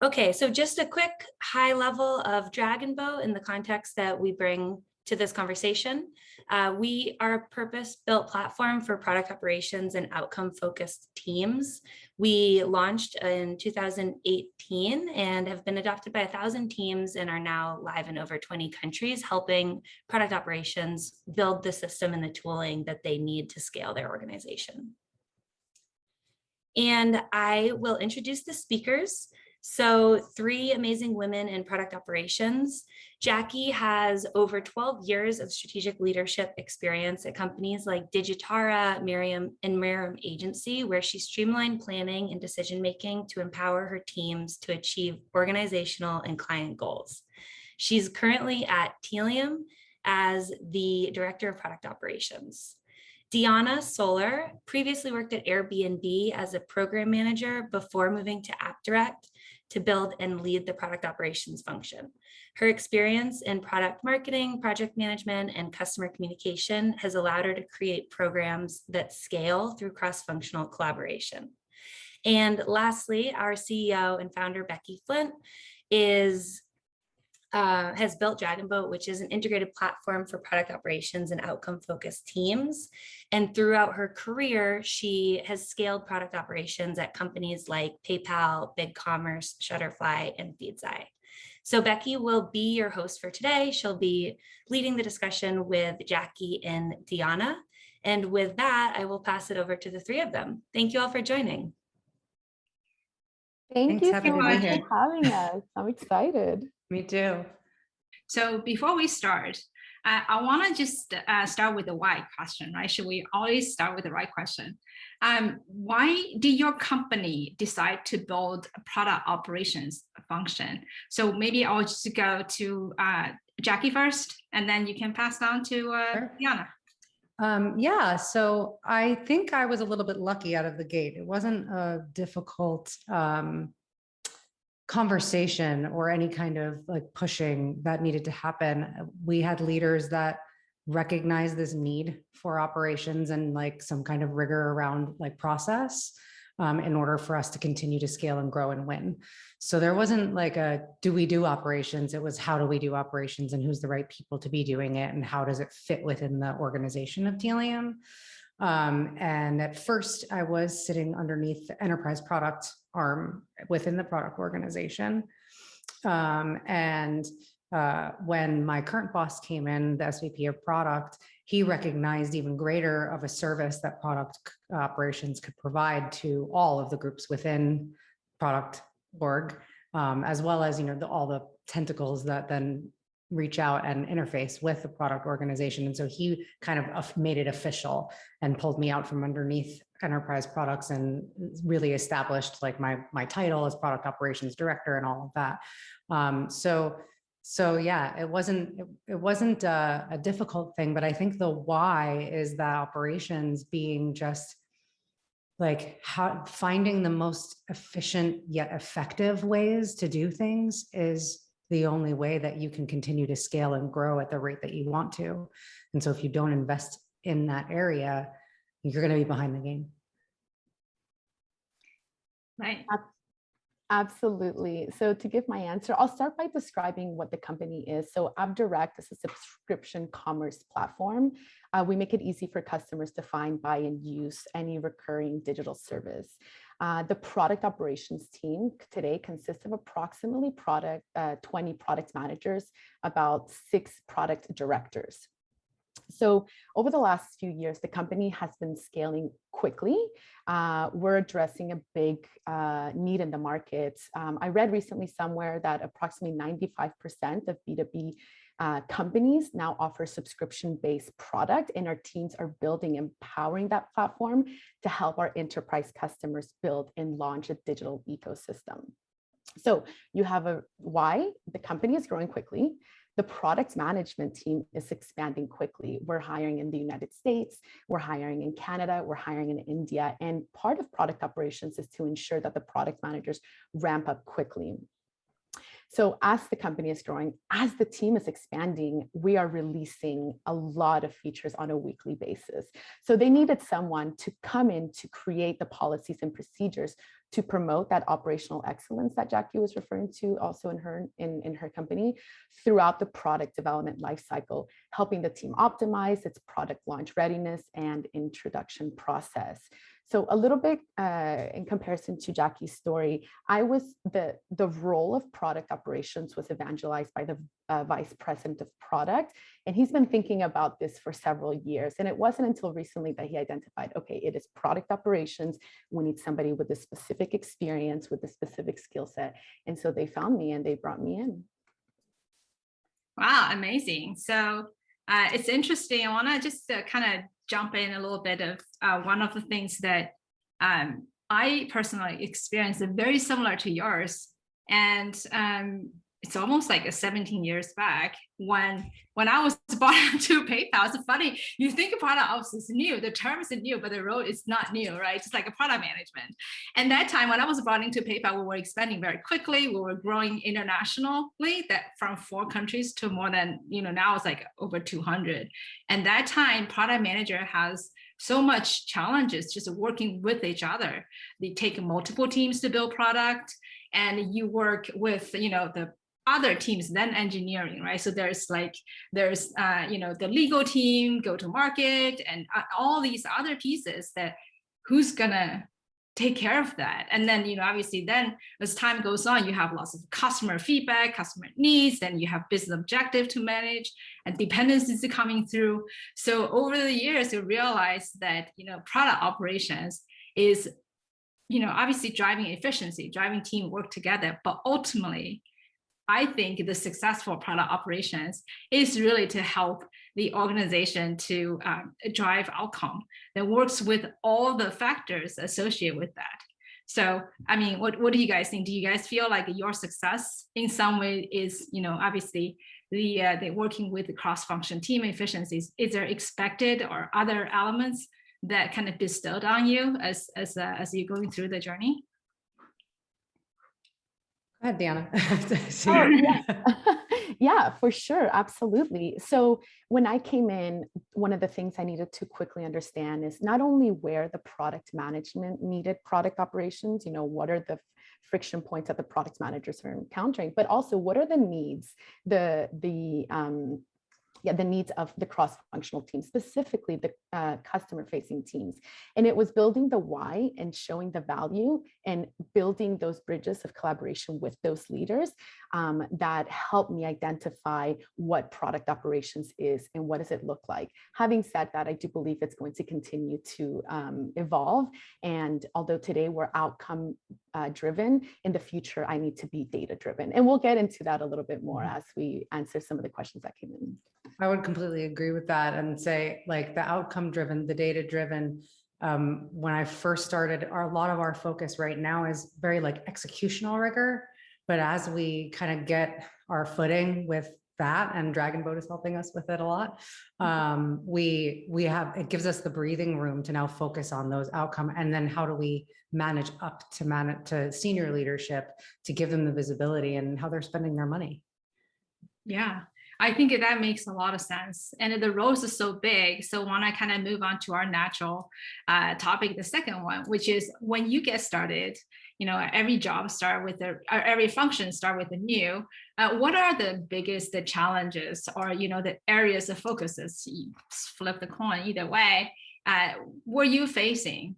Okay, so just a quick high level of Dragonboat in the context that we bring to this conversation. We are a purpose-built platform for product operations and outcome-focused teams. We launched in 2018 and have been adopted by 1,000 teams and are now live in over 20 countries, helping product operations build the system and the tooling that they need to scale their organization. And I will introduce the speakers. So 3 amazing women in product operations. Jackie has over 12 years of strategic leadership experience at companies like Digitara, Miriam Agency, where she streamlined planning and decision-making to empower her teams to achieve organizational and client goals. She's currently at Tealium as the Director of Product Operations. Deanna Solar previously worked at Airbnb as a program manager before moving to AppDirect to build and lead the product operations function. Her experience in product marketing, project management, and customer communication has allowed her to create programs that scale through cross-functional collaboration. And lastly, our CEO and founder, Becky Flint, has built Dragonboat, which is an integrated platform for product operations and outcome-focused teams. And throughout her career, she has scaled product operations at companies like PayPal, BigCommerce, Shutterfly, and Feedzai. So Becky will be your host for today. She'll be leading the discussion with Jackie and Deanna. And with that, I will pass it over to the 3 of them. Thank you all for joining. Thanks you so much for having us. I'm excited. Me too. So before we start, I want to just start with the why question, right? Should we always start with the right question? Why did your company decide to build a product operations function? So maybe I'll just go to Jackie first, and then you can pass on to Sure. Deanna. Yeah, so I think I was a little bit lucky out of the gate. It wasn't a difficult conversation or any kind of like pushing that needed to happen. We had leaders that recognized this need for operations and like some kind of rigor around like process in order for us to continue to scale and grow and win. So there wasn't like a, do we do operations? It was, how do we do operations and who's the right people to be doing it? And how does it fit within the organization of Tealium? And at first I was sitting underneath the enterprise product arm within the product organization. When my current boss came in, the SVP of product, he recognized even greater of a service that product operations could provide to all of the groups within product org, as well as, all the tentacles that then reach out and interface with the product organization. And so he kind of made it official and pulled me out from underneath enterprise products and really established like my title as product operations director and all of that. So yeah, it wasn't a difficult thing, but I think the why is that operations being just like finding the most efficient yet effective ways to do things is the only way that you can continue to scale and grow at the rate that you want to. And so if you don't invest in that area, you're going to be behind the game. Right. Absolutely. So to give my answer, I'll start by describing what the company is. So AppDirect is a subscription commerce platform. We make it easy for customers to find, buy, and use any recurring digital service. The product operations team today consists of approximately 20 product managers, about 6 product directors. So over the last few years, the company has been scaling quickly. We're addressing a big need in the market. I read recently somewhere that approximately 95% of B2B companies now offer subscription-based product, and our teams are building and powering that platform to help our enterprise customers build and launch a digital ecosystem. So you have a why. The company is growing quickly. The product management team is expanding quickly. We're hiring in the United States, we're hiring in Canada, we're hiring in India. And part of product operations is to ensure that the product managers ramp up quickly. So as the company is growing, as the team is expanding, we are releasing a lot of features on a weekly basis. So they needed someone to come in to create the policies and procedures to promote that operational excellence that Jackie was referring to also in her company throughout the product development lifecycle, helping the team optimize its product launch readiness and introduction process. So a little bit in comparison to Jackie's story, the role of product operations was evangelized by the vice president of product. And he's been thinking about this for several years. And it wasn't until recently that he identified, okay, it is product operations. We need somebody with a specific experience, with a specific skill set. And so they found me and they brought me in. Wow, amazing. So it's interesting. I want to just kind of jump in a little bit of one of the things that I personally experienced very similar to yours. And it's almost like 17 years back when I was brought to PayPal. It's funny, you think a product ops is new, the term is new, but the role is not new, right? It's like a product management. And that time when I was brought into PayPal, we were expanding very quickly. We were growing internationally, that from 4 countries to more than, now it's like over 200. And that time, product manager has so much challenges just working with each other. They take multiple teams to build product, and you work with, the other teams than engineering, right? So there's the legal team, go to market, and all these other pieces that who's gonna take care of that. And then, obviously then as time goes on, you have lots of customer feedback, customer needs, then you have business objective to manage and dependencies coming through. So over the years, you realize that, product operations is, obviously driving efficiency, driving teamwork together, but ultimately, I think the successful product operations is really to help the organization to drive outcome that works with all the factors associated with that. So, I mean, what do you guys think? Do you guys feel like your success in some way is, obviously the working with the cross-function team efficiencies? Is there expected or other elements that kind of bestowed on you as you're going through the journey? Go ahead, Deanna. Yeah, for sure. Absolutely. So when I came in, one of the things I needed to quickly understand is not only where the product management needed product operations, what are the friction points that the product managers are encountering, but also what are the needs, the needs of the cross-functional team, specifically the customer-facing teams. And it was building the why and showing the value and building those bridges of collaboration with those leaders that helped me identify what product operations is and what does it look like. Having said that, I do believe it's going to continue to evolve. And although today we're outcome driven, in the future, I need to be data driven. And we'll get into that a little bit more as we answer some of the questions that came in. I would completely agree with that and say like the outcome driven, the data driven. When I first started, a lot of our focus right now is very like executional rigor. But as we kind of get our footing with that, and Dragonboat is helping us with it a lot, it gives us the breathing room to now focus on those outcomes. And then how do we manage up to senior leadership to give them the visibility and how they're spending their money? Yeah, I think that makes a lot of sense. And the roles are so big. So I want to kind of move on to our natural topic, the second one, which is when you get started, every job start with every function start with a new. What are the biggest challenges or, the areas of focuses? You flip the coin either way. Were you facing?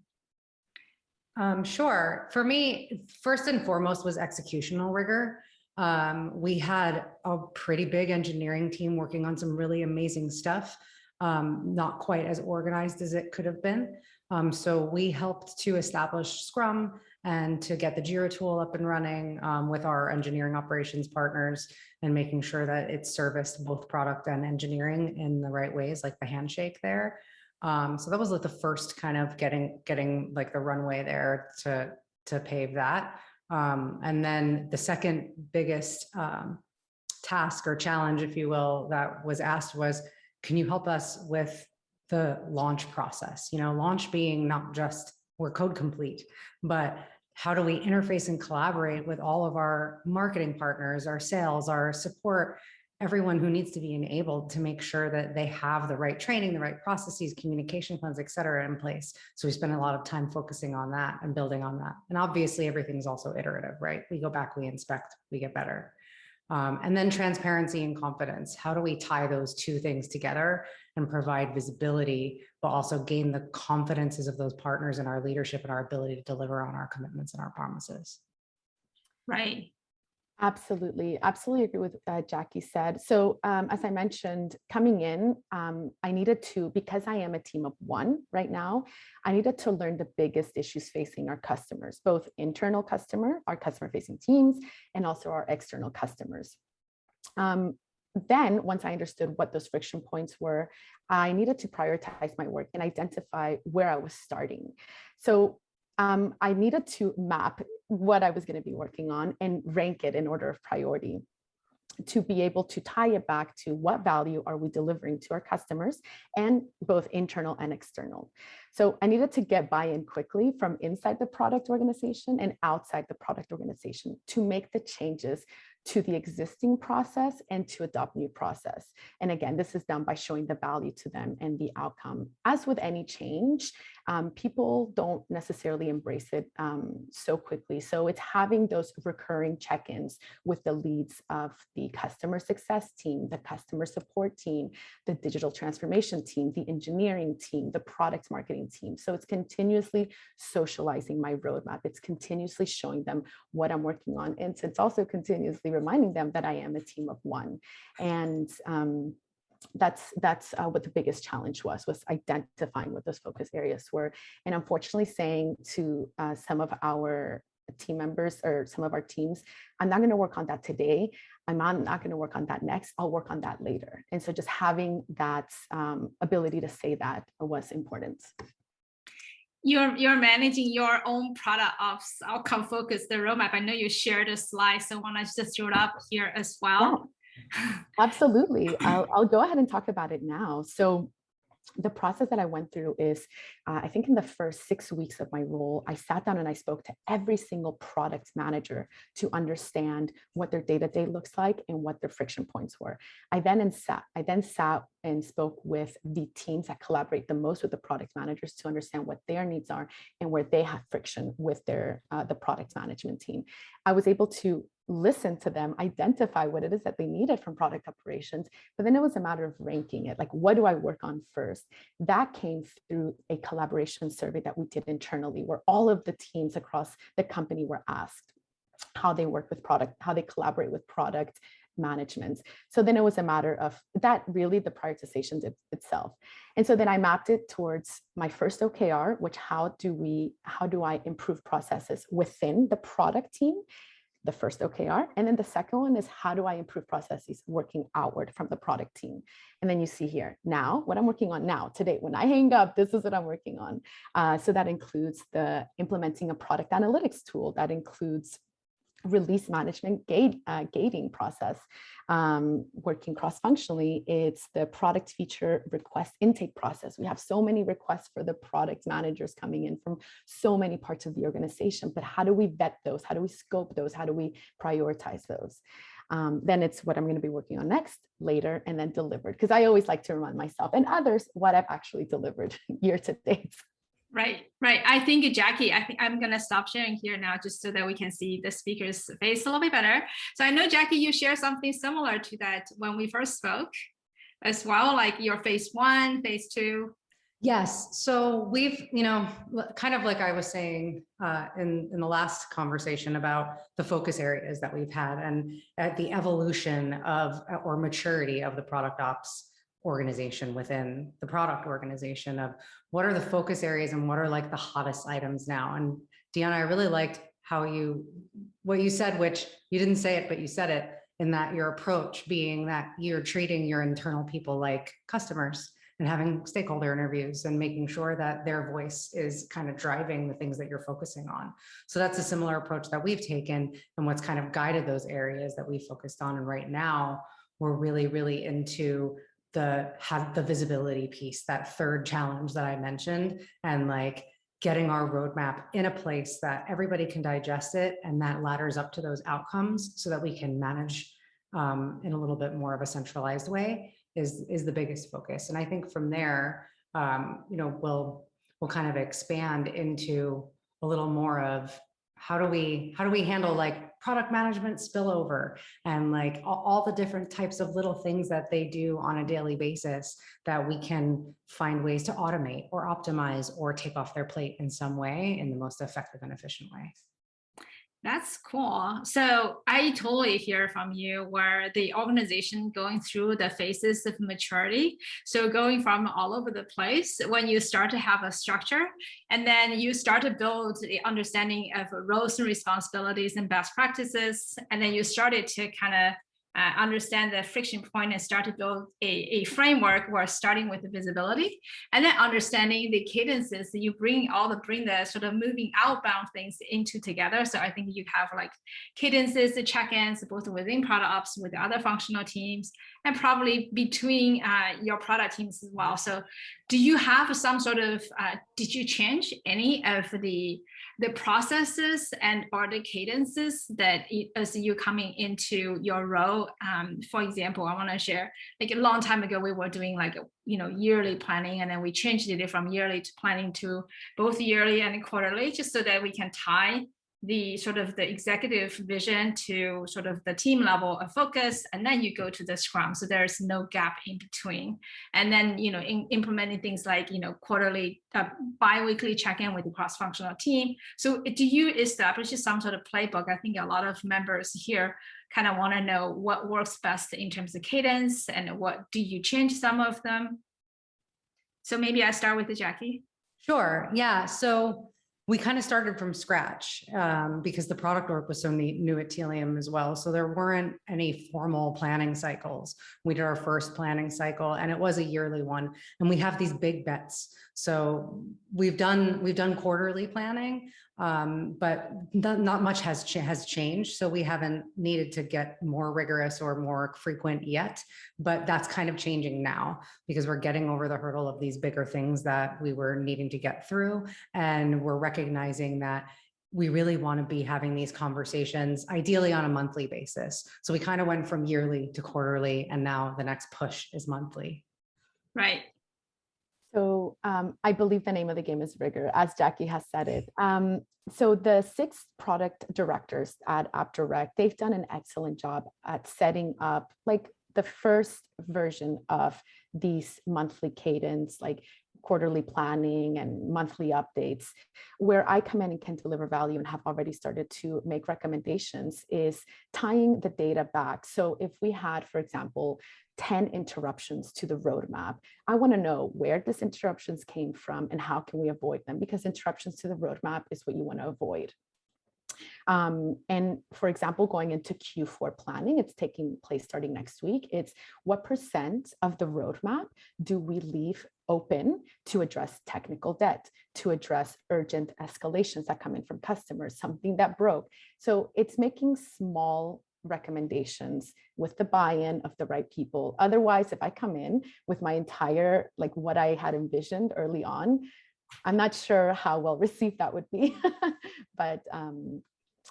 Sure. For me, first and foremost was executional rigor. We had a pretty big engineering team working on some really amazing stuff, not quite as organized as it could have been. So we helped to establish Scrum and to get the Jira tool up and running with our engineering operations partners and making sure that it serviced both product and engineering in the right ways, like the handshake there. So that was like the first kind of getting like the runway there to pave that. And then the second biggest task or challenge, if you will, that was asked was, can you help us with the launch process? Launch being not just we're code complete, but how do we interface and collaborate with all of our marketing partners, our sales, our support, everyone who needs to be enabled to make sure that they have the right training, the right processes, communication plans, et cetera, in place. So we spend a lot of time focusing on that and building on that. And obviously everything's also iterative, right? We go back, we inspect, we get better. And then transparency and confidence. How do we tie those two things together and provide visibility, but also gain the confidences of those partners in our leadership and our ability to deliver on our commitments and our promises? Right. Absolutely. Absolutely agree with Jackie said. So as I mentioned, coming in, I needed to, because I am a team of one right now, I needed to learn the biggest issues facing our customers, both internal customer, our customer facing teams, and also our external customers. Then once I understood what those friction points were, I needed to prioritize my work and identify where I was starting. So I needed to map what I was going to be working on and rank it in order of priority to be able to tie it back to what value are we delivering to our customers, and both internal and external. So I needed to get buy-in quickly from inside the product organization and outside the product organization to make the changes to the existing process and to adopt new process. And again, this is done by showing the value to them and the outcome. As with any change, people don't necessarily embrace it so quickly. So it's having those recurring check-ins with the leads of the customer success team, the customer support team, the digital transformation team, the engineering team, the product marketing team. So it's continuously socializing my roadmap. It's continuously showing them what I'm working on. And it's also continuously reminding them that I am a team of one. And that's what the biggest challenge was identifying what those focus areas were. And unfortunately saying to some of our team members or some of our teams, I'm not going to work on that today. I'm not going to work on that next. I'll work on that later. And so just having that ability to say that was important. You're managing your own product ops, outcome focus, the roadmap. I know you shared a slide, so why not just throw it up here as well? Yeah, absolutely. I'll go ahead and talk about it now. So the process that I went through is, I think in the first 6 weeks of my role, I sat down and I spoke to every single product manager to understand what their day-to-day looks like and what their friction points were. I then sat and spoke with the teams that collaborate the most with the product managers to understand what their needs are and where they have friction with their the product management team. I was able to listen to them, identify what it is that they needed from product operations, but then it was a matter of ranking it. Like, what do I work on first? That came through a collaboration survey that we did internally, where all of the teams across the company were asked how they work with product, how they collaborate with product management. So then it was a matter of that, really the prioritization itself. And so then I mapped it towards my first OKR, which how do I improve processes within the product team? The first OKR. And then the second one is, how do I improve processes working outward from the product team? And then you see here now what I'm working on now today. When I hang up, this is what I'm working on. So that includes the implementing a product analytics tool. That includes release management gating process, working cross-functionally. It's the product feature request intake process. We have so many requests for the product managers coming in from so many parts of the organization, but how do we vet those? How do we scope those? How do we prioritize those? Then it's what I'm going to be working on next, later, and then delivered. Because I always like to remind myself and others what I've actually delivered year to date. Right. I think, Jackie, I think I'm going to stop sharing here now just so that we can see the speaker's face a little bit better. So I know, Jackie, you shared something similar to that when we first spoke as well, like your phase 1, phase 2. Yes. So we've, kind of like I was saying in the last conversation about the focus areas that we've had and at the evolution of or maturity of the product ops organization within the product organization of what are the focus areas and what are like the hottest items now. And Deanna, I really liked what you said, which you didn't say it, but you said it, in that your approach being that you're treating your internal people like customers and having stakeholder interviews and making sure that their voice is kind of driving the things that you're focusing on. So that's a similar approach that we've taken and what's kind of guided those areas that we focused on. And right now we're really, really into the visibility piece, that third challenge that I mentioned, and like getting our roadmap in a place that everybody can digest it and that ladders up to those outcomes so that we can manage in a little bit more of a centralized way is the biggest focus. And I think from there, we'll kind of expand into a little more of how do we handle like product management spillover and like all the different types of little things that they do on a daily basis that we can find ways to automate or optimize or take off their plate in some way in the most effective and efficient way. That's cool. So I totally hear from you where the organization going through the phases of maturity. So going from all over the place when you start to have a structure, and then you start to build the understanding of roles and responsibilities and best practices. And then you started to kind of understand the friction point and start to build a framework where starting with the visibility and then understanding the cadences that you bring the sort of moving outbound things into together. So I think you have like cadences, the check-ins, both within product ops with other functional teams and probably between your product teams as well. So do you have some sort of, did you change any of the processes and or the cadences that as you're coming into your role? For example, I want to share, like a long time ago, we were doing like, yearly planning, and then we changed it from yearly to planning to both yearly and quarterly, just so that we can tie the sort of the executive vision to sort of the team level of focus, and then you go to the Scrum, so there's no gap in between. And then implementing things like quarterly, bi-weekly check-in with the cross-functional team. So do you establish some sort of playbook? I think a lot of members here kind of want to know what works best in terms of cadence, and what do you change some of them? So maybe I start with Jackie. Sure. Yeah. So we kind of started from scratch because the product org was so new at Tealium as well. So there weren't any formal planning cycles. We did our first planning cycle, and it was a yearly one. And we have these big bets. So we've done quarterly planning, but not much has changed. So we haven't needed to get more rigorous or more frequent yet, but that's kind of changing now because we're getting over the hurdle of these bigger things that we were needing to get through. And we're recognizing that we really want to be having these conversations ideally on a monthly basis. So we kind of went from yearly to quarterly, and now the next push is monthly. Right. So I believe the name of the game is rigor, as Jackie has said it. So the 6 product directors at AppDirect, they've done an excellent job at setting up like the first version of these monthly cadence, like quarterly planning and monthly updates. Where I come in and can deliver value and have already started to make recommendations is tying the data back. So if we had, for example, 10 interruptions to the roadmap, I want to know where these interruptions came from and how can we avoid them, because interruptions to the roadmap is what you want to avoid. And for example, going into Q4 planning, it's taking place starting next week. It's what % of the roadmap do we leave open to address technical debt, to address urgent escalations that come in from customers, something that broke. So it's making small recommendations with the buy-in of the right people. Otherwise, if I come in with my entire, like what I had envisioned early on, I'm not sure how well received that would be. But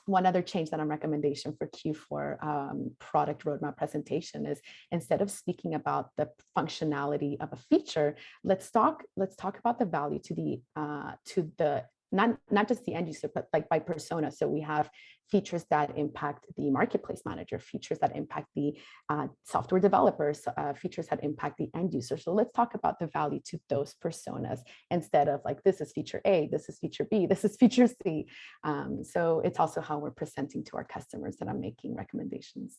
one other change that I'm recommendation for Q4 product roadmap presentation is, instead of speaking about the functionality of a feature, let's talk about the value to the not just the end user, but like by persona. So we have features that impact the marketplace manager, features that impact the software developers, features that impact the end user. So let's talk about the value to those personas instead of like, this is feature A, this is feature B, this is feature C. So it's also how we're presenting to our customers that I'm making recommendations.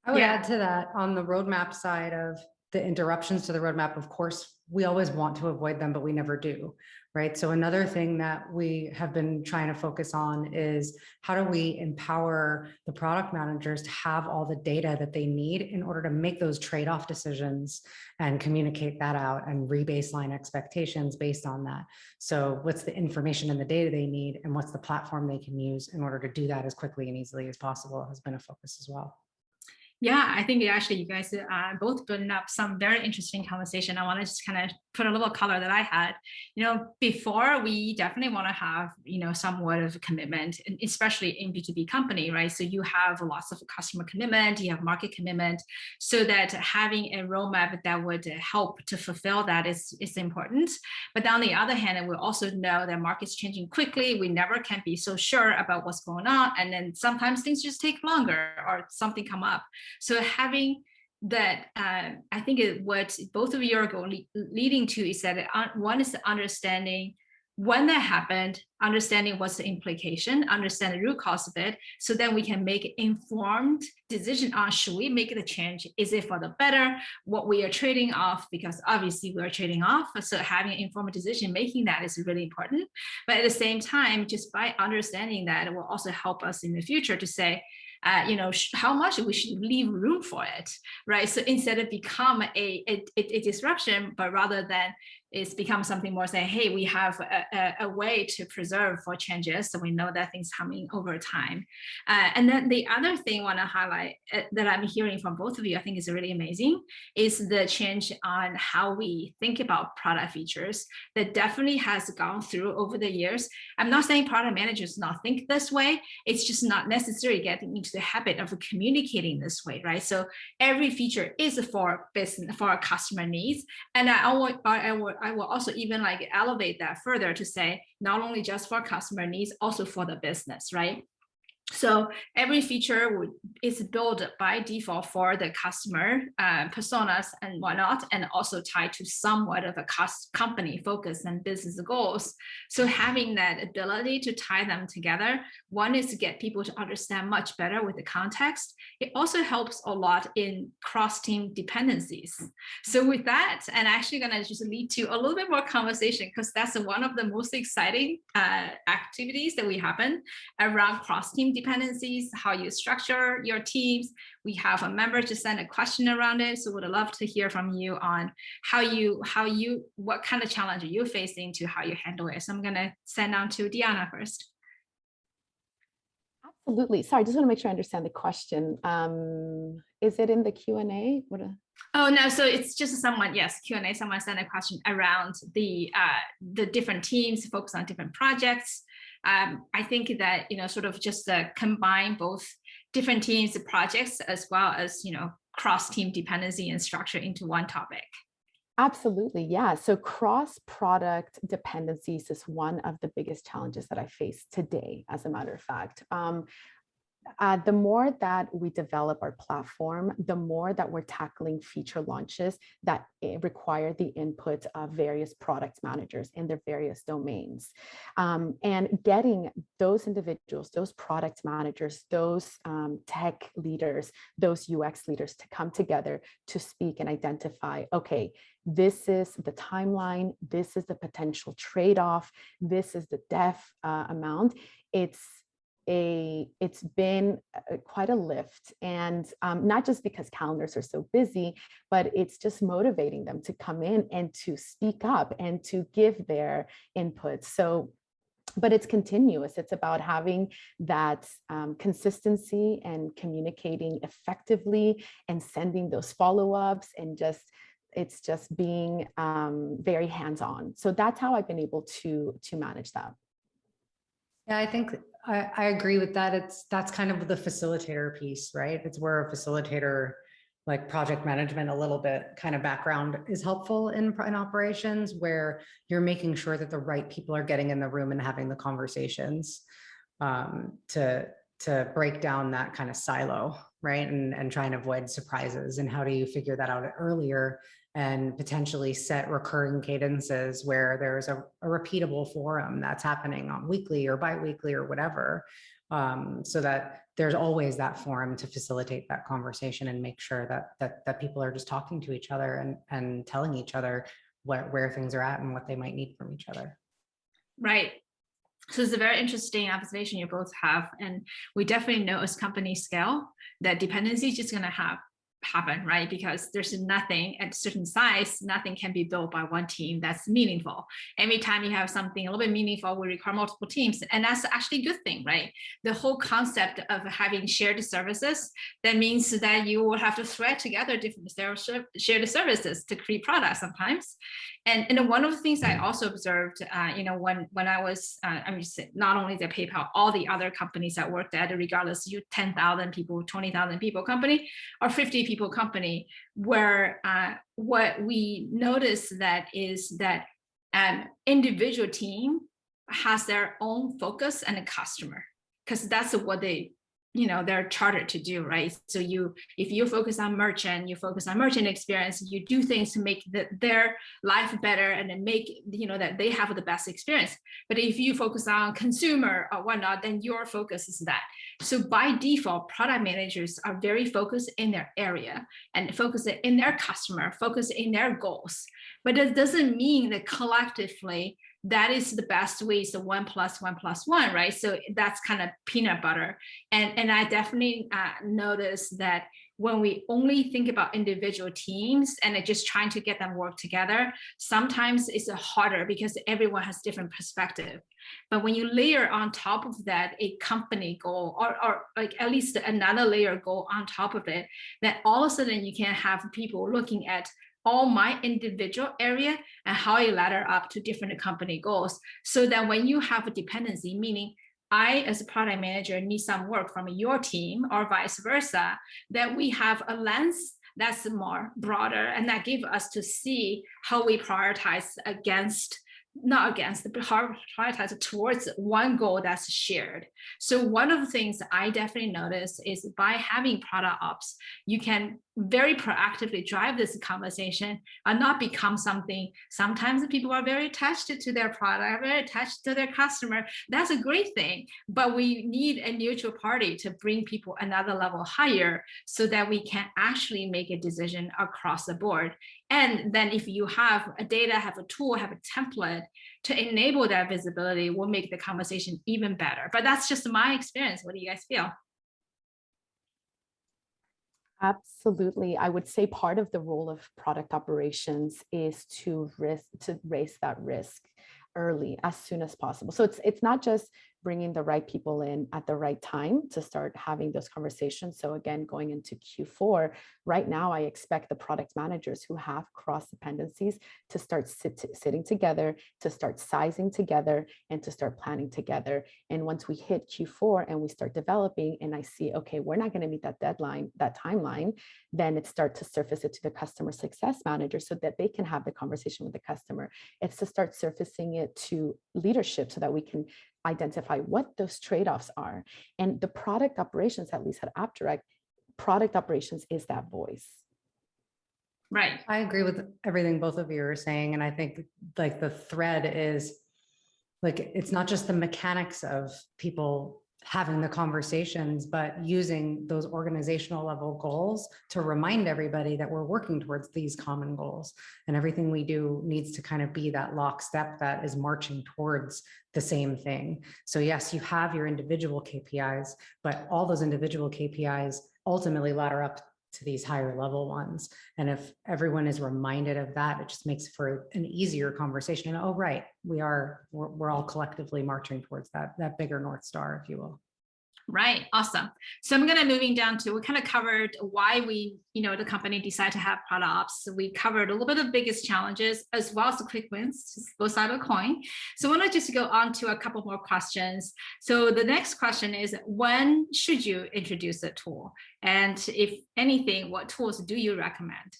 I would add to that on the roadmap side of the interruptions to the roadmap. Of course, we always want to avoid them, but we never do, right? So another thing that we have been trying to focus on is how do we empower the product managers to have all the data that they need in order to make those trade-off decisions and communicate that out and re-baseline expectations based on that. So what's the information and the data they need, and what's the platform they can use in order to do that as quickly and easily as possible has been a focus as well. Yeah, I think actually you guys both bring up some very interesting conversation. I want to just kind of put a little color that I had. Before we definitely want to have, somewhat of a commitment, especially in B2B company, right? So you have lots of customer commitment, you have market commitment, so that having a roadmap that would help to fulfill that is important. But on the other hand, we also know that market's changing quickly. We never can be so sure about what's going on. And then sometimes things just take longer or something come up. So having that, I think what both of you are leading to is that one is the understanding when that happened, understanding what's the implication, understand the root cause of it, so then we can make informed decision on should we make the change? Is it for the better? What we are trading off, because obviously we are trading off. So having an informed decision making that is really important. But at the same time, just by understanding that, it will also help us in the future to say, how much we should leave room for it, right? So instead of become a disruption, but rather than it's become something more saying, hey, we have a way to preserve for changes, so we know that things coming over time. And then the other thing I want to highlight that I'm hearing from both of you, I think is really amazing, is the change on how we think about product features that definitely has gone through over the years. I'm not saying product managers not think this way, it's just not necessarily getting into the habit of communicating this way, right? So every feature is for business, for our customer needs. And I will also even like elevate that further to say, not only just for customer needs, also for the business, right? So every feature is built by default for the customer personas and whatnot, and also tied to somewhat of a company focus and business goals. So having that ability to tie them together, one is to get people to understand much better with the context. It also helps a lot in cross-team dependencies. So with that, and actually going to just lead to a little bit more conversation, because that's one of the most exciting activities that we happen around cross-team dependencies, how you structure your teams. We have a member to send a question around it. So would love to hear from you on what kind of challenge are you facing to how you handle it. So I'm going to send on to Deanna first. Absolutely. Sorry, I just want to make sure I understand the question. Is it in the Q&A? Oh, no. So it's just someone, yes, Q&A, someone sent a question around the different teams focus on different projects. I think that, sort of just combine both different teams, projects, as well as, cross-team dependency and structure into one topic. Absolutely. Yeah. So cross-product dependencies is one of the biggest challenges that I face today, as a matter of fact. The more that we develop our platform, the more that we're tackling feature launches that require the input of various product managers in their various domains. And getting those individuals, those product managers, those tech leaders, those UX leaders to come together to speak and identify, okay, this is the timeline, this is the potential trade-off, this is the dev amount. It's been quite a lift, and not just because calendars are so busy, but it's just motivating them to come in and to speak up and to give their input. So, but it's continuous. It's about having that consistency and communicating effectively and sending those follow-ups, and it's just being very hands-on. So that's how I've been able to manage that. Yeah, I think I agree with that. That's kind of the facilitator piece, right? It's where a facilitator, like project management, a little bit kind of background is helpful in operations, where you're making sure that the right people are getting in the room and having the conversations to break down that kind of silo, right? And try and avoid surprises. And how do you figure that out earlier and potentially set recurring cadences where there's a repeatable forum that's happening on weekly or bi-weekly or whatever, so that there's always that forum to facilitate that conversation and make sure that people are just talking to each other and telling each other where things are at and what they might need from each other. Right. So it's a very interesting observation you both have. And we definitely know as company scale that dependency is just going to have happen, right? Because there's nothing at a certain size, nothing can be built by one team that's meaningful. Every time you have something a little bit meaningful, we require multiple teams. And that's actually a good thing, right? The whole concept of having shared services, that means that you will have to thread together different shared services to create products sometimes. And one of the things I also observed, when I was, not only the PayPal, all the other companies I worked at, regardless, you 10,000 people, 20,000 people company, or 50 people company, where what we notice that is that an individual team has their own focus and a customer, because that's what they're chartered to do, right? So if you focus on merchant, you focus on merchant experience, you do things to make their life better and then make, that they have the best experience. But if you focus on consumer or whatnot, then your focus is that. So by default, product managers are very focused in their area and focused in their customer, focused in their goals. But it doesn't mean that collectively that is the best way, is the 1 + 1 + 1, right? So that's kind of peanut butter. And I definitely noticed that when we only think about individual teams and just trying to get them work together, sometimes it's harder because everyone has different perspective. But when you layer on top of that a company goal, or like at least another layer goal on top of it, then all of a sudden you can have people looking at all my individual area and how I ladder up to different company goals. So that when you have a dependency, meaning I, as a product manager, need some work from your team or vice versa, that we have a lens that's more broader, and that gives us to see how we prioritize prioritize towards one goal that's shared. So one of the things I definitely notice is by having product ops, you can very proactively drive this conversation and not become something. Sometimes people are very attached to their product, very attached to their customer. That's a great thing, but we need a neutral party to bring people another level higher so that we can actually make a decision across the board. And then if you have a data, have a tool, have a template to enable that visibility, will make the conversation even better. But that's just my experience. What do you guys feel? Absolutely. I would say part of the role of product operations is to raise that risk early, as soon as possible. So it's not just bringing the right people in at the right time to start having those conversations. So again, going into Q4, right now, I expect the product managers who have cross dependencies to start sitting together, to start sizing together, and to start planning together. And once we hit Q4 and we start developing, and I see, okay, we're not going to meet that deadline, that timeline, then it starts to surface it to the customer success manager so that they can have the conversation with the customer. It's to start surfacing it to leadership so that we can identify what those trade-offs are. And the product operations, at least at AppDirect, product operations is that voice. Right. I agree with everything both of you are saying. And I think like the thread is like, it's not just the mechanics of people having the conversations, but using those organizational level goals to remind everybody that we're working towards these common goals, and everything we do needs to kind of be that lockstep that is marching towards the same thing. So yes, you have your individual KPIs, but all those individual KPIs ultimately ladder up to these higher level ones. And if everyone is reminded of that, it just makes for an easier conversation. And oh, right, we're all collectively marching towards that bigger North Star, if you will. Right. Awesome. So I'm going to moving down to, we kind of covered why we, the company decided to have product ops. So we covered a little bit of the biggest challenges as well as the quick wins, both sides of the coin. So I want to just go on to a couple more questions. So the next question is, when should you introduce a tool? And if anything, what tools do you recommend?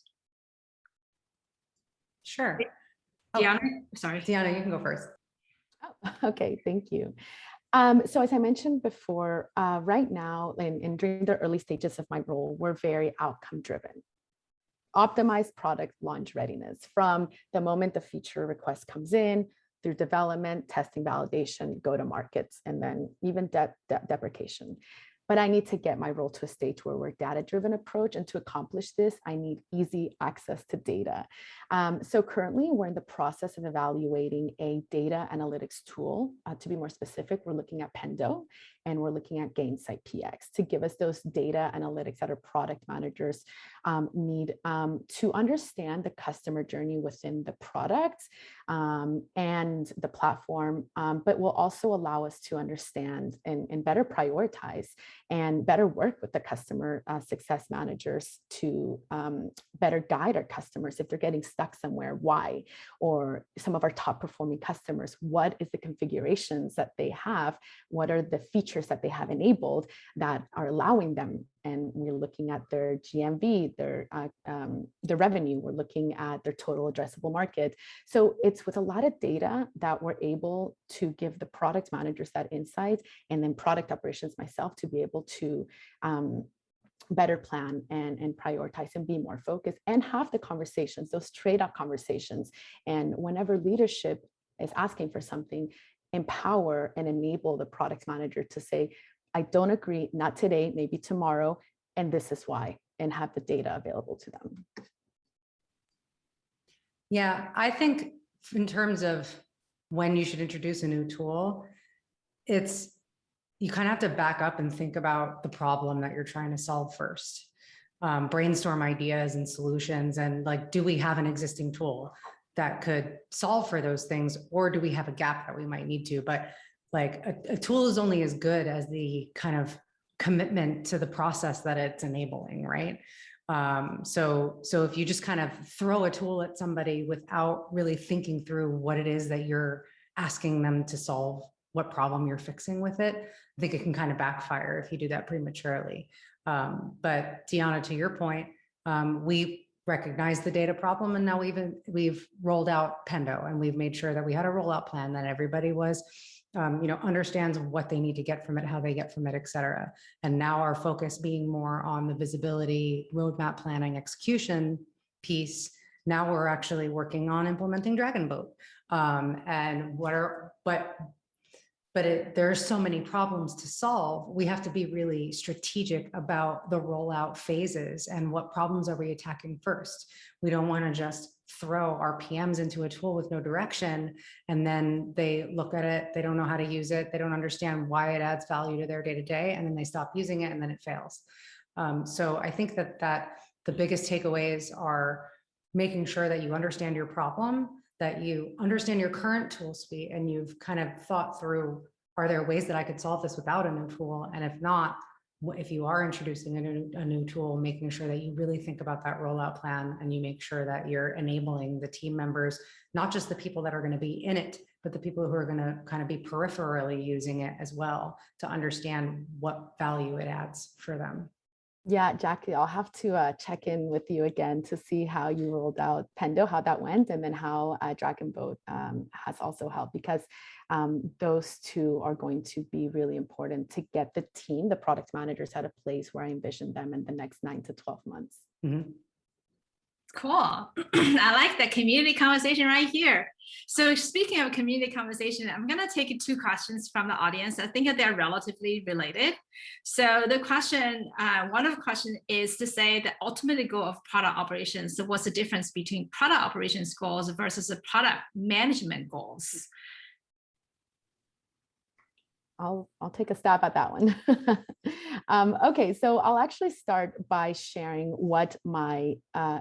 Sure. Deanna, sorry. Deanna, you can go first. Oh, okay, thank you. So as I mentioned before, right now and during the early stages of my role, we're very outcome driven. Optimized product launch readiness from the moment the feature request comes in, through development, testing, validation, go to markets, and then even deprecation. But I need to get my role to a stage where we're data-driven approach. And to accomplish this, I need easy access to data. So currently we're in the process of evaluating a data analytics tool. To be more specific, we're looking at Pendo and we're looking at Gainsight PX to give us those data analytics that our product managers need to understand the customer journey within the product and the platform, but will also allow us to understand and better prioritize and better work with the customer success managers to better guide our customers if they're getting stuck somewhere, why, or some of our top performing customers, what is the configurations that they have, what are the features that they have enabled that are allowing them. And we're looking at their GMV, their revenue, we're looking at their total addressable market. So it's with a lot of data that we're able to give the product managers that insight, and then product operations, myself, to be able to better plan and prioritize and be more focused and have the conversations, those trade-off conversations. And whenever leadership is asking for something, empower and enable the product manager to say, I don't agree, not today, maybe tomorrow, and this is why, and have the data available to them. Yeah, I think in terms of when you should introduce a new tool, you kind of have to back up and think about the problem that you're trying to solve first. Brainstorm ideas and solutions, and like, do we have an existing tool that could solve for those things, or do we have a gap that we might need to? But like a tool is only as good as the kind of commitment to the process that it's enabling, right? So if you just kind of throw a tool at somebody without really thinking through what it is that you're asking them to solve, what problem you're fixing with it, I think it can kind of backfire if you do that prematurely. But Tiana, to your point, we recognize the data problem, and now we've rolled out Pendo, and we've made sure that we had a rollout plan that everybody was, understands what they need to get from it, how they get from it, et cetera. And now our focus being more on the visibility, roadmap planning, execution piece. Now we're actually working on implementing Dragonboat. There are so many problems to solve. We have to be really strategic about the rollout phases and what problems are we attacking first. We don't want to just throw our PMs into a tool with no direction, and then they look at it, they don't know how to use it, they don't understand why it adds value to their day-to-day, and then they stop using it, and then it fails. So I think that the biggest takeaways are making sure that you understand your problem, that you understand your current tool suite, and you've kind of thought through, are there ways that I could solve this without a new tool? And if not, if you are introducing a new tool, making sure that you really think about that rollout plan, and you make sure that you're enabling the team members, not just the people that are going to be in it, but the people who are going to kind of be peripherally using it as well, to understand what value it adds for them. Yeah, Jackie, I'll have to check in with you again to see how you rolled out Pendo, how that went, and then how Dragonboat has also helped, because those two are going to be really important to get the team, the product managers, at a place where I envision them in the next 9 to 12 months. Mm-hmm. Cool. I like the community conversation right here. So speaking of community conversation, I'm going to take 2 questions from the audience. I think that they're relatively related. So the question, one of the questions is to say the ultimate goal of product operations. So what's the difference between product operations goals versus the product management goals? I'll take a stab at that one. Okay, so I'll actually start by sharing what my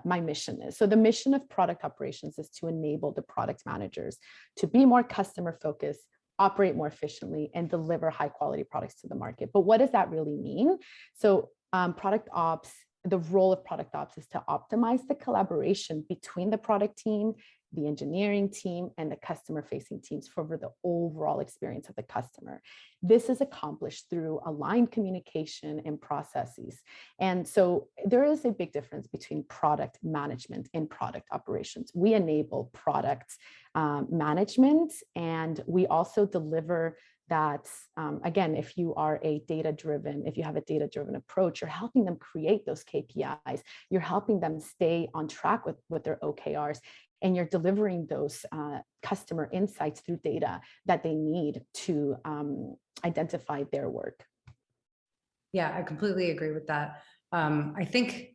mission is. So the mission of product operations is to enable the product managers to be more customer focused, operate more efficiently, and deliver high quality products to the market. But what does that really mean? So product ops, the role of product ops is to optimize the collaboration between the product team, the engineering team, and the customer facing teams for the overall experience of the customer. This is accomplished through aligned communication and processes. And so there is a big difference between product management and product operations. We enable product management, and we also deliver that, again, if you have a data-driven approach, you're helping them create those KPIs, you're helping them stay on track with their OKRs, and you're delivering those customer insights through data that they need to identify their work. Yeah, I completely agree with that. I think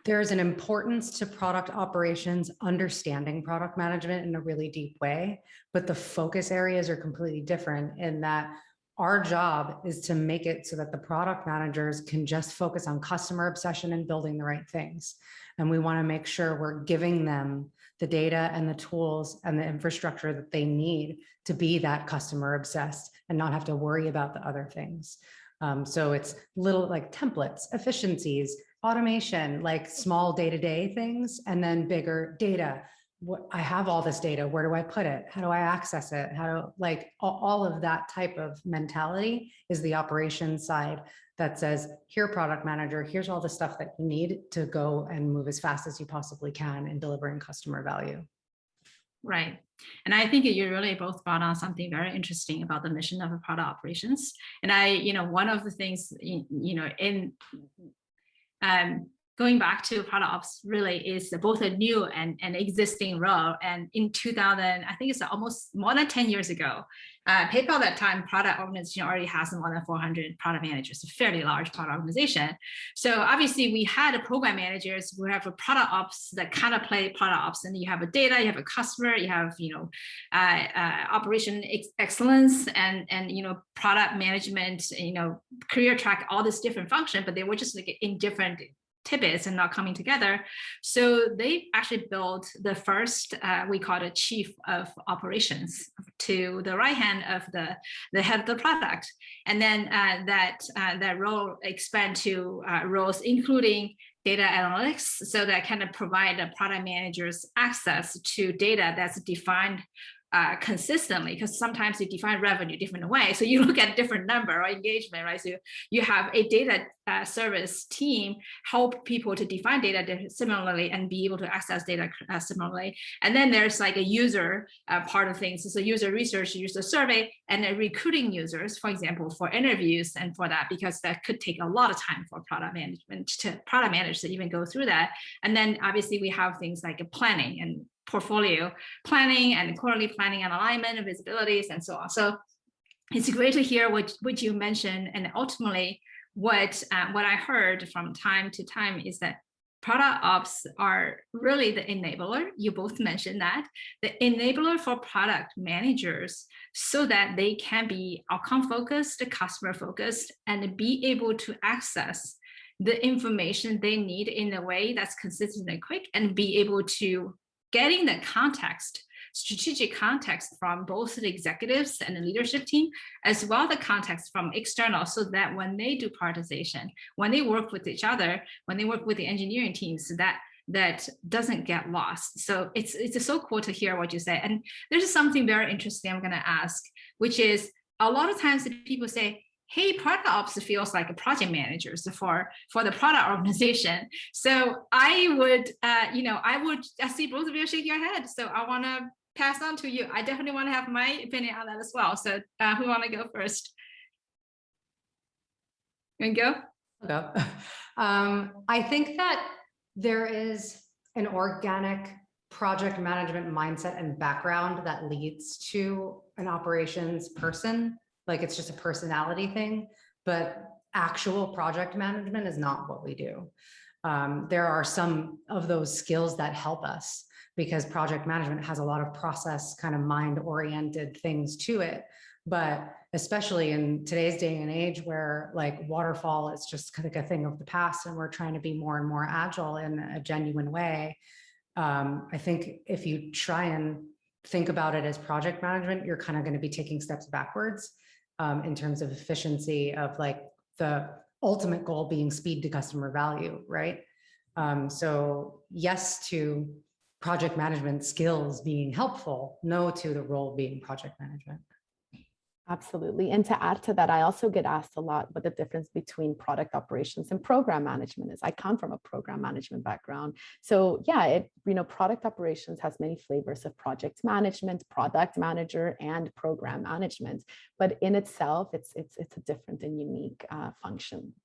there's an importance to product operations, understanding product management in a really deep way, but the focus areas are completely different in that our job is to make it so that the product managers can just focus on customer obsession and building the right things. And we want to make sure we're giving them the data and the tools and the infrastructure that they need to be that customer obsessed and not have to worry about the other things. So it's little like templates, efficiencies, automation, like small day-to-day things, and then bigger data. What I have all this data, where do I put it? How do I access it? How do like all of that type of mentality is the operations side that says, here, product manager, here's all the stuff that you need to go and move as fast as you possibly can in delivering customer value. Right. And I think you really both brought on something very interesting about the mission of a product operations. And one of the things, in going back to product ops really is both a new and existing role. And in 2000, I think it's almost more than 10 years ago, PayPal at that time, product organization already has more than 400 product managers, a fairly large product organization. So obviously we had a program managers who have a product ops that kind of play product ops, and you have a data, you have a customer, you have, operation excellence and product management, career track, all this different function, but they were just like in different tidbits and not coming together. So they actually built the first, we call it chief of operations, to the right hand of the head of the product. And then that role expand to roles including data analytics, so that kind of provide the product managers access to data that's defined consistently, because sometimes you define revenue different way. So you look at different number or engagement, right? So you have a data service team help people to define data similarly and be able to access data similarly. And then there's like a user part of things. So user research, user survey, and recruiting users, for example, for interviews and for that, because that could take a lot of time for product managers to even go through that. And then obviously we have things like planning and portfolio planning and quarterly planning and alignment and visibilities and so on. So it's great to hear what you mentioned. And ultimately what I heard from time to time is that product ops are really the enabler. You both mentioned that, the enabler for product managers, so that they can be outcome focused, customer focused, and be able to access the information they need in a way that's consistent and quick, and be able to getting the context, strategic context from both the executives and the leadership team, as well the context from external, so that when they do prioritization, when they work with each other, when they work with the engineering teams, that doesn't get lost. So it's so cool to hear what you say. And there's something very interesting I'm going to ask, which is a lot of times people say, hey, product ops feels like a project managers for the product organization. So I would, I see both of you shake your head. So I want to pass on to you. I definitely want to have my opinion on that as well. So who want to go first? You want to go? I'll go. I think that there is an organic project management mindset and background that leads to an operations person. Like it's just a personality thing, but actual project management is not what we do. There are some of those skills that help us, because project management has a lot of process kind of mind-oriented things to it. But especially in today's day and age where like waterfall is just kind of a thing of the past, and we're trying to be more and more agile in a genuine way. I think if you try and think about it as project management, you're kind of going to be taking steps backwards. In terms of efficiency of like the ultimate goal being speed to customer value, right? So yes to project management skills being helpful, no to the role being project management. Absolutely. And to add to that, I also get asked a lot what the difference between product operations and program management is. I come from a program management background. So yeah, product operations has many flavors of project management, product manager, and program management. But in itself, it's a different and unique function.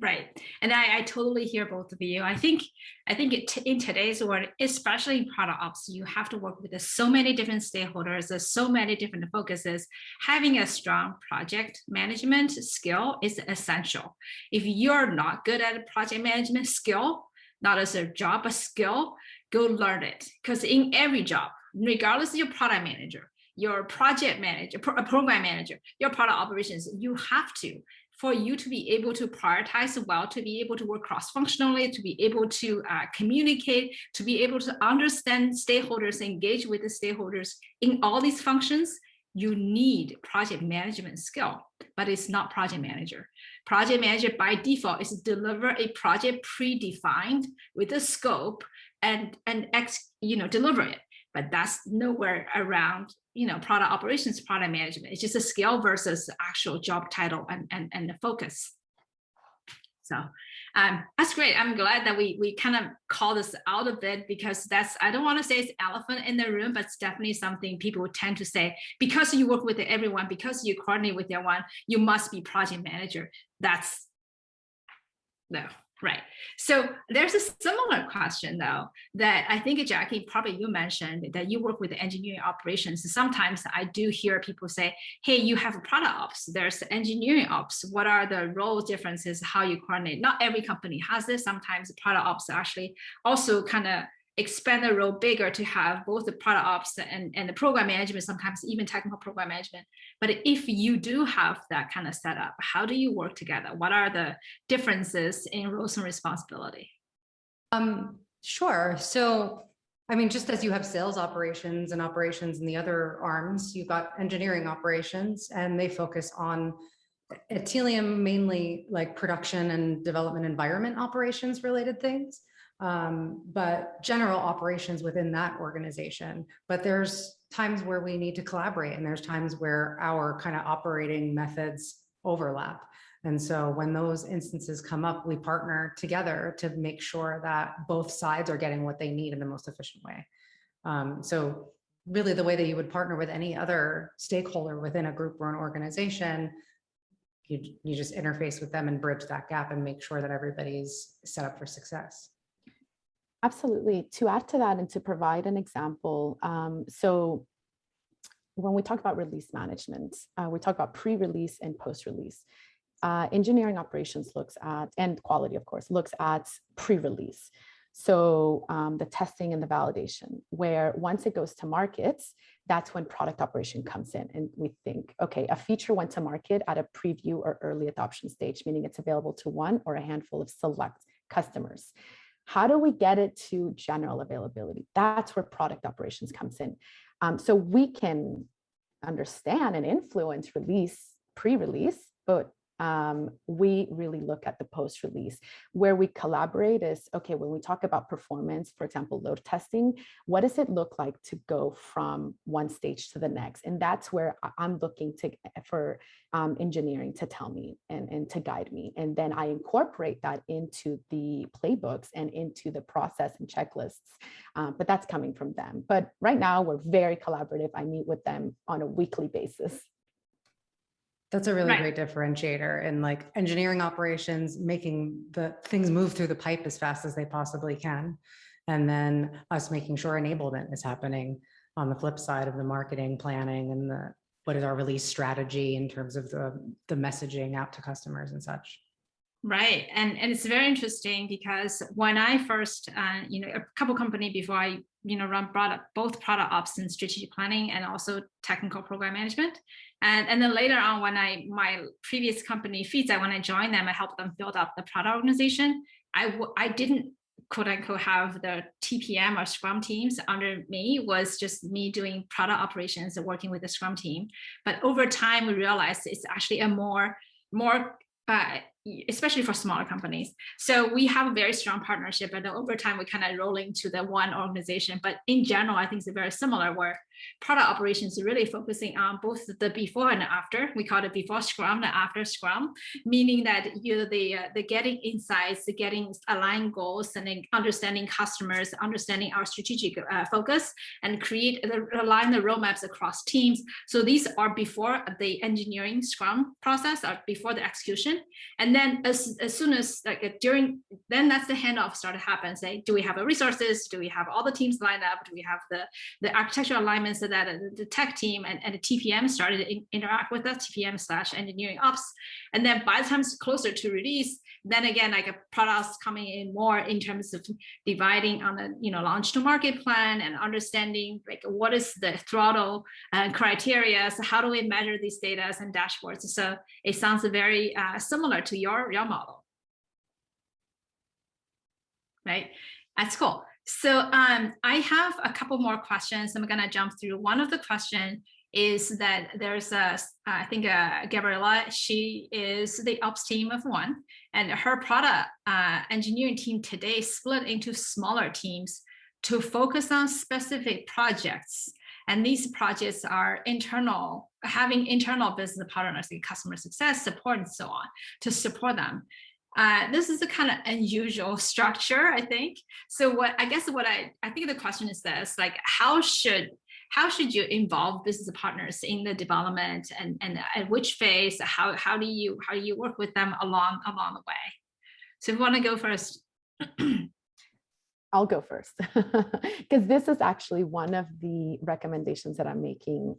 Right. And I totally hear both of you. I think in today's world, especially in product ops, you have to work with so many different stakeholders, there's so many different focuses. Having a strong project management skill is essential. If you're not good at a project management skill, not as a job, a skill, go learn it. Because in every job, regardless of your product manager, your project manager, a program manager, your product operations, you have to, for you to be able to prioritize well, to be able to work cross-functionally, to be able to communicate, to be able to understand stakeholders, engage with the stakeholders in all these functions, you need project management skill, but it's not project manager. Project manager by default is deliver a project predefined with a scope and deliver it. But that's nowhere around, product operations, product management. It's just a skill versus actual job title and the focus. So that's great. I'm glad that we kind of call this out a bit, because I don't want to say it's elephant in the room, but it's definitely something people tend to say, because you work with everyone, because you coordinate with everyone, you must be project manager. That's no. Right. So there's a similar question, though, that I think, Jackie, probably you mentioned, that you work with engineering operations. Sometimes I do hear people say, hey, you have a product ops, there's engineering ops. What are the role differences, how you coordinate? Not every company has this. Sometimes product ops actually also kind of expand the role bigger to have both the product ops and the program management, sometimes even technical program management. But if you do have that kind of setup, how do you work together? What are the differences in roles and responsibility? Sure. So, I mean, just as you have sales operations and operations in the other arms, you've got engineering operations, and they focus on, at Tealium, mainly like production and development environment operations related things. But general operations within that organization. But there's times where we need to collaborate, and there's times where our kind of operating methods overlap. And so when those instances come up, we partner together to make sure that both sides are getting what they need in the most efficient way. So really the way that you would partner with any other stakeholder within a group or an organization, you just interface with them and bridge that gap and make sure that everybody's set up for success. Absolutely. To add to that and to provide an example, so when we talk about release management, we talk about pre-release and post-release. Engineering operations looks at, and quality, of course, looks at pre-release. So the testing and the validation, where once it goes to markets, that's when product operation comes in. And we think, okay, a feature went to market at a preview or early adoption stage, meaning it's available to one or a handful of select customers. How do we get it to general availability? That's where product operations comes in. So we can understand and influence release, pre-release, but we really look at the post-release. Where we collaborate is, okay, when we talk about performance, for example, load testing, what does it look like to go from one stage to the next? And that's where I'm looking for engineering to tell me and to guide me. And then I incorporate that into the playbooks and into the process and checklists. But that's coming from them. But right now we're very collaborative. I meet with them on a weekly basis. That's a really great differentiator, and like engineering operations, making the things move through the pipe as fast as they possibly can. And then us making sure enablement is happening on the flip side of the marketing planning and what is our release strategy in terms of the messaging out to customers and such. Right. And it's very interesting because when I first, a couple company before I, brought up both product ops and strategic planning and also technical program management. And then later on, when my previous company, Fireside, when I joined them, I helped them build up the product organization. I didn't, quote unquote, have the TPM or Scrum teams under me. It was just me doing product operations and working with the Scrum team. But over time, we realized it's actually a more especially for smaller companies. So we have a very strong partnership, and over time we kind of roll into the one organization. But in general, I think it's very similar, where product operations are really focusing on both the before and after. We call it before Scrum and after Scrum, meaning that the getting insights, the getting aligned goals, and then understanding customers, understanding our strategic focus, and align the roadmaps across teams. So these are before the engineering Scrum process, or before the execution. And And then as soon as then that's the handoff started to happen. Say, do we have the resources? Do we have all the teams lined up? Do we have the architectural alignment so that the tech team and the TPM started to interact with us, TPM/engineering ops. And then by the time it's closer to release, then again, like a products coming in more in terms of dividing on the launch to market plan and understanding like what is the throttle criteria. So how do we measure these data and dashboards? So it sounds very similar to your model, right? That's cool. So I have a couple more questions. I'm gonna jump through. One of the questions is that there's I think Gabriella, she is the ops team of one, and her product engineering team today split into smaller teams to focus on specific projects. And these projects are internal, having internal business partners like customer success, support, and so on to support them. This is a kind of unusual structure, I think. So I think the question is this, like, how should you involve business partners in the development, and at which phase? How do you work with them along the way? So if you want to go first. I'll go first, because this is actually one of the recommendations that I'm making.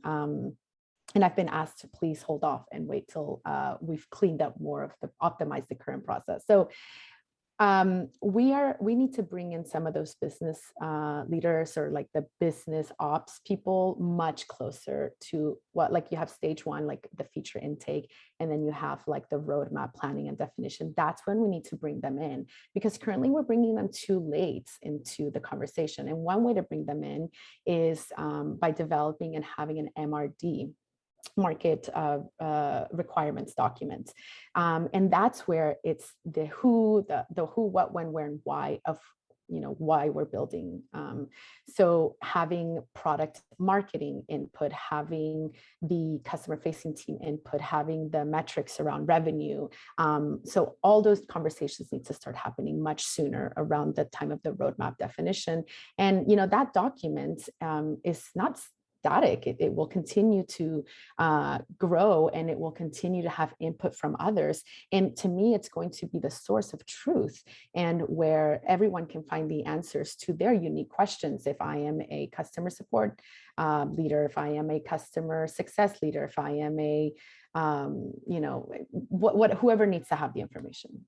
And I've been asked to please hold off and wait till we've cleaned up more of optimize the current process. So we need to bring in some of those business leaders, or like the business ops people, much closer to what, like you have stage one, like the feature intake, and then you have like the roadmap planning and definition. That's when we need to bring them in, because currently we're bringing them too late into the conversation. And one way to bring them in is by developing and having an MRD, market requirements documents, and that's where it's the who, what, when, where, and why of why we're building. So having product marketing input, having the customer facing team input, having the metrics around revenue. So all those conversations need to start happening much sooner, around the time of the roadmap definition. And that document is not static. It will continue to grow, and it will continue to have input from others. And to me, it's going to be the source of truth, and where everyone can find the answers to their unique questions. If I am a customer support leader, if I am a customer success leader, if I am a, whoever needs to have the information.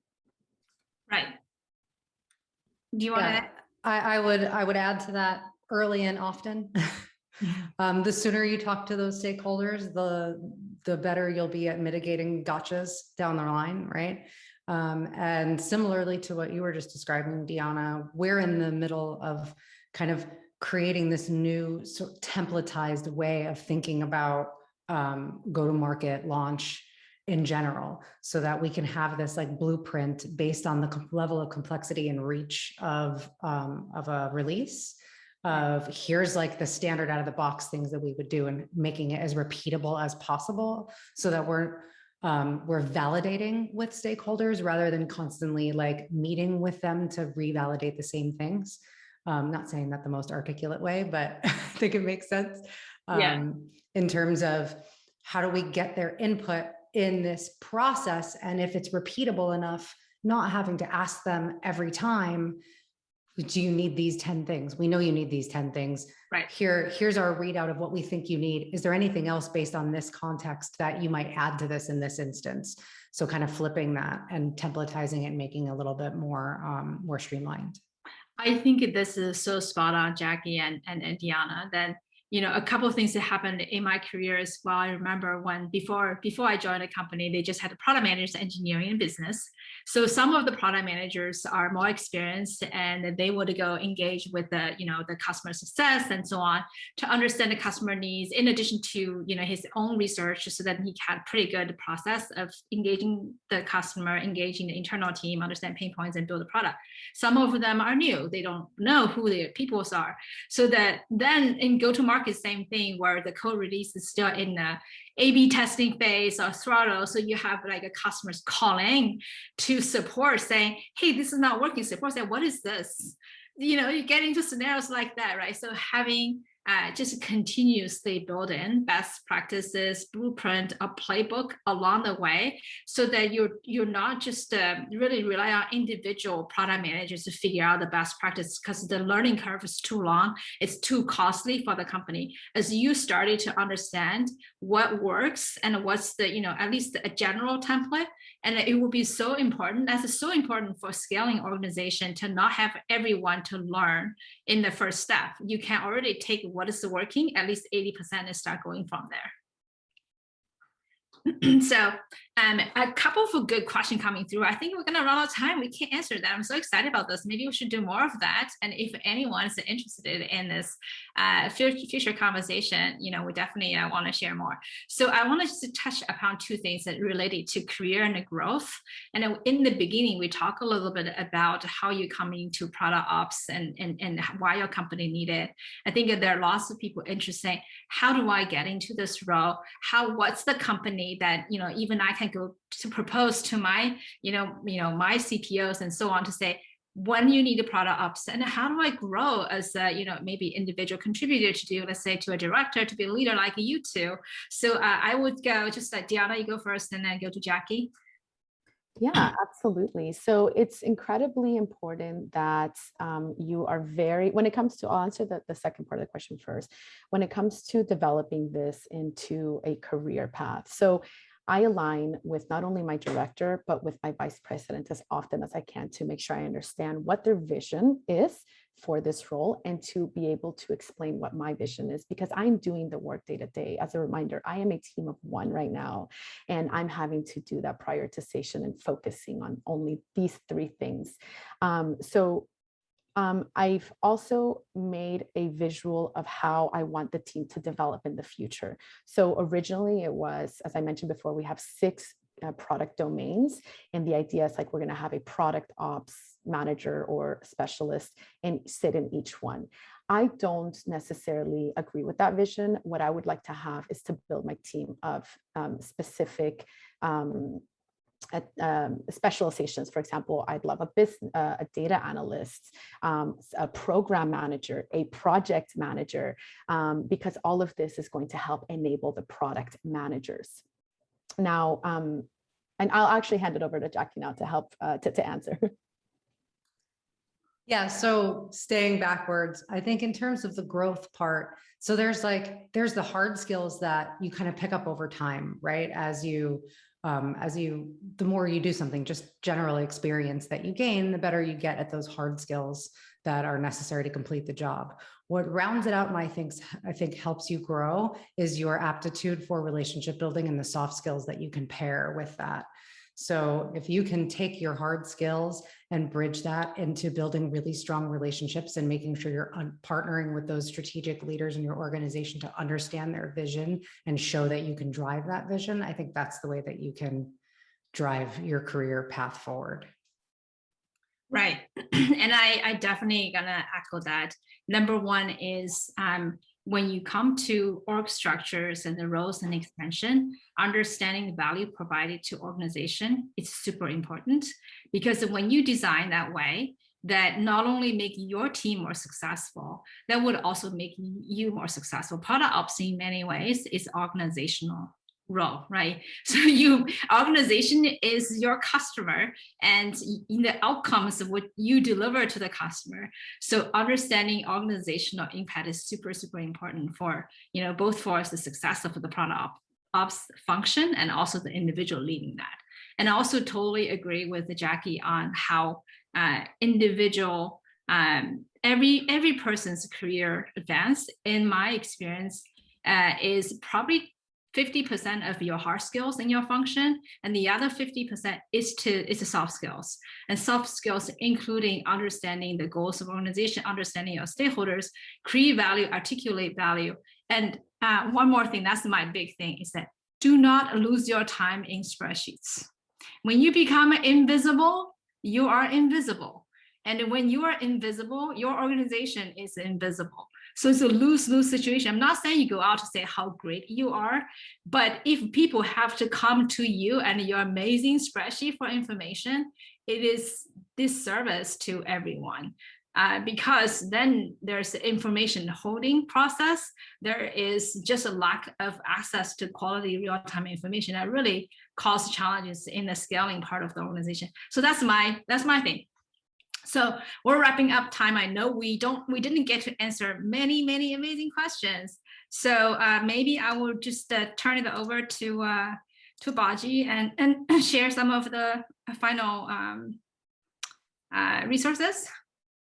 Right. Do you want to? I would add to that, early and often. The sooner you talk to those stakeholders, the better you'll be at mitigating gotchas down the line, right? And similarly to what you were just describing, Diana, we're in the middle of kind of creating this new sort of templatized way of thinking about go-to-market launch in general, so that we can have this like blueprint based on the level of complexity and reach of a release. Of here's like the standard out of the box things that we would do, and making it as repeatable as possible, so that we're validating with stakeholders rather than constantly like meeting with them to revalidate the same things. Not saying that the most articulate way, but I think it makes sense. In terms of how do we get their input in this process, and if it's repeatable enough, not having to ask them every time, do you need these 10 things? We know you need these 10 things. Right. Here's our readout of what we think you need. Is there anything else based on this context that you might add to this in this instance? So kind of flipping that and templatizing it, making it a little bit more streamlined. I think this is so spot on, Jackie and Diana, that a couple of things that happened in my career as well. I remember when before I joined a company, they just had the product managers, engineering, and business. So some of the product managers are more experienced, and they would go engage with the customer success and so on to understand the customer needs, in addition to his own research, so that he had pretty good process of engaging the customer, engaging the internal team, understand pain points, and build a product. Some of them are new; they don't know who the people are. So that then in go-to-market, same thing, where the code release is still in the A/B testing phase or throttle. So you have like a customers calling to support saying, hey, this is not working. Support say, what is this? You get into scenarios like that, right? So having just continuously build in best practices, blueprint, a playbook along the way, so that you're not just really rely on individual product managers to figure out the best practice, because the learning curve is too long, it's too costly for the company. As you started to understand what works and what's the, at least a general template, and it will be so important. That's so important for scaling organization to not have everyone to learn in the first step. You can already take what is working, at least 80%, and start going from there. So a couple of good questions coming through. I think we're going to run out of time. We can't answer that. I'm so excited about this. Maybe we should do more of that. And if anyone is interested in this future conversation, we definitely want to share more. So I want to just touch upon two things that related to career and growth. And in the beginning, we talk a little bit about how you come into product ops and why your company needed. I think that there are lots of people interested. How do I get into this role? What's the company that even I can go to propose to my my CPOs and so on, to say when you need a product ops, and how do I grow as a maybe individual contributor to do, let's say, to a director, to be a leader like you two. So I would go just Diana, you go first, and then go to Jackie. Yeah, absolutely. So it's incredibly important that you are when it comes to, I'll answer the second part of the question first, when it comes to developing this into a career path. So I align with not only my director, but with my vice president as often as I can to make sure I understand what their vision is for this role, and to be able to explain what my vision is, because I'm doing the work day to day. As a reminder, I am a team of one right now, and I'm having to do that prioritization and focusing on only these three things. I've also made a visual of how I want the team to develop in the future. So originally it was, as I mentioned before, we have 6 product domains. And the idea is like, we're going to have a product ops manager or specialist and sit in each one. I don't necessarily agree with that vision. What I would like to have is to build my team of specific specializations. For example, I'd love a data analyst, a program manager, a project manager, because all of this is going to help enable the product managers. Now, and I'll actually hand it over to Jackie now to help to answer. Yeah, so staying backwards, I think in terms of the growth part, so there's the hard skills that you kind of pick up over time, right? The more you do something, just general experience that you gain, the better you get at those hard skills that are necessary to complete the job. What rounds it out and I think helps you grow is your aptitude for relationship building and the soft skills that you can pair with that. So if you can take your hard skills and bridge that into building really strong relationships and making sure you're partnering with those strategic leaders in your organization to understand their vision and show that you can drive that vision, I think that's the way that you can drive your career path forward. Right. And I definitely gonna echo that. Number one is when you come to org structures and the roles and expansion, understanding the value provided to organization is super important, because when you design that way, that not only make your team more successful, that would also make you more successful. Product ops in many ways is organizational role, right? So organization is your customer, and in the outcomes of what you deliver to the customer. So understanding organizational impact is super, super important for, both for the success of the product ops function and also the individual leading that. And I also totally agree with Jackie on how individual, every person's career advance, in my experience, is probably 50% of your hard skills in your function, and the other 50% is the soft skills. And soft skills, including understanding the goals of organization, understanding your stakeholders, create value, articulate value. And one more thing, that's my big thing, is that do not lose your time in spreadsheets. When you become invisible, you are invisible. And when you are invisible, your organization is invisible. So it's a lose-lose situation. I'm not saying you go out to say how great you are, but if people have to come to you and your amazing spreadsheet for information, it is disservice to everyone. because then there's information holding process. There is just a lack of access to quality real-time information that really causes challenges in the scaling part of the organization. So that's my thing. So we're wrapping up time. I know we didn't get to answer many amazing questions. So maybe I will just turn it over to Baji and share some of the final resources.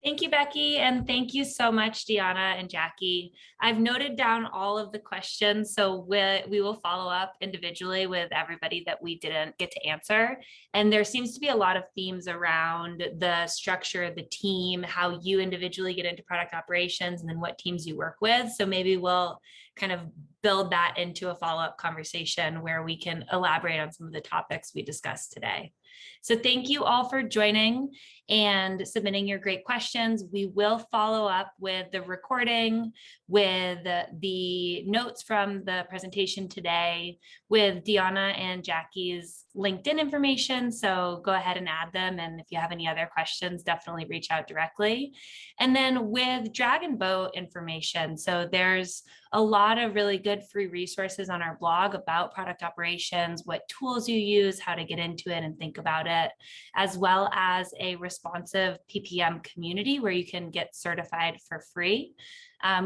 Thank you, Becky, and thank you so much, Deanna and Jackie. I've noted down all of the questions, so we will follow up individually with everybody that we didn't get to answer. And there seems to be a lot of themes around the structure of the team, how you individually get into product operations, and then what teams you work with. So maybe we'll kind of build that into a follow-up conversation where we can elaborate on some of the topics we discussed today. So thank you all for joining and submitting your great questions. We will follow up with the recording, with the notes from the presentation today, with Deanna and Jackie's LinkedIn information. So go ahead and add them. And if you have any other questions, definitely reach out directly. And then with Dragonboat information. So there's a lot of really good free resources on our blog about product operations, what tools you use, how to get into it and think about it, as well as a responsive PPM community where you can get certified for free.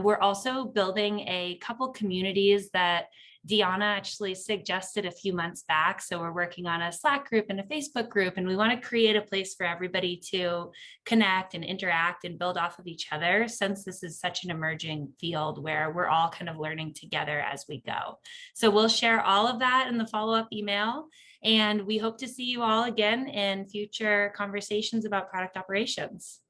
We're also building a couple communities that Deanna actually suggested a few months back. So we're working on a Slack group and a Facebook group, and we want to create a place for everybody to connect and interact and build off of each other, since this is such an emerging field where we're all kind of learning together as we go. So we'll share all of that in the follow-up email, and we hope to see you all again in future conversations about product operations.